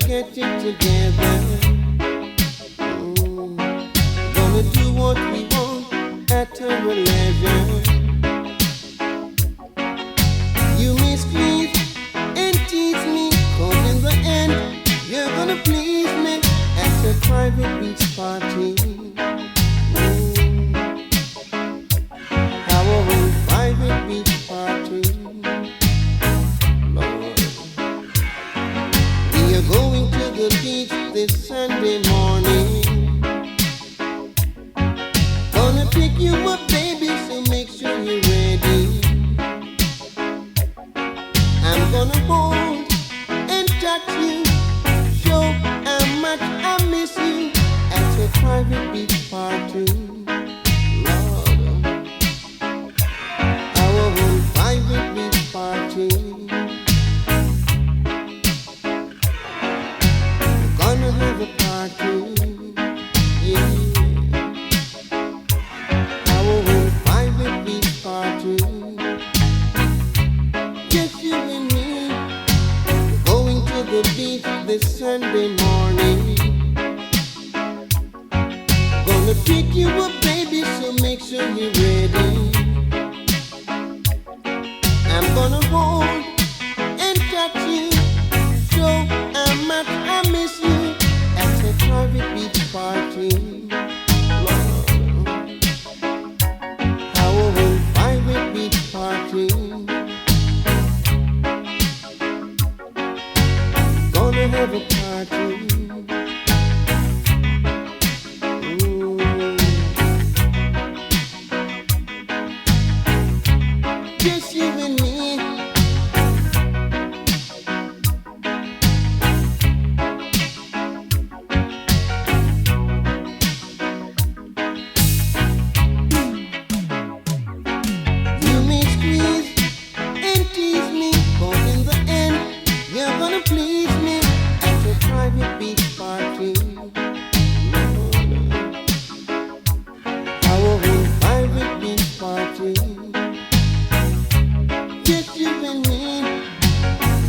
get it together. Gonna do what we want at our leisure. You may squeeze and tease me, 'cause in the end you're gonna please me at a private beach party. Our own private beach party. Lord, we are going to the beach this Sunday morning. Gonna pick you up, baby, so make sure you're ready. I'm gonna hold and touch you, show how much I miss you at a private beach party. Lord, our own private beach party. We're gonna have a party, yeah. Our own private beach party. Just you and me. We're going to the beach this Sunday morning. Gonna pick you up, baby, so make sure you're ready. I'm gonna hold and touch you, show how much I miss you at a private beach party. Lord, our own private beach party. Gonna have a party. Just you and me. You may squeeze and tease me, but in the end, you're gonna please me at a private beach party. Our own private beach party. Just you and me,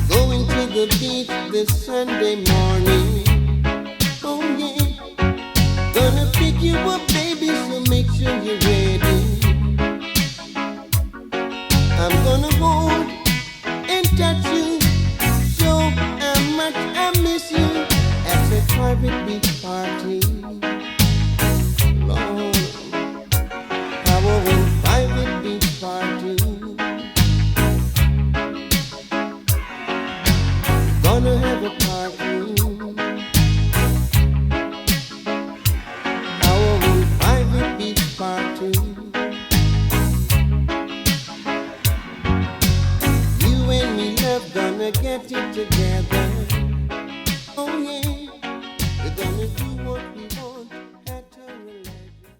going to the beach this Sunday morning. Oh yeah, gonna pick you up, baby, so make sure you're ready. I'm gonna hold and touch you, show how much I miss you at a private beach party. Lord, our own private beach party. Gonna have a party. Our own private beach party. You and me, love, gonna get it together.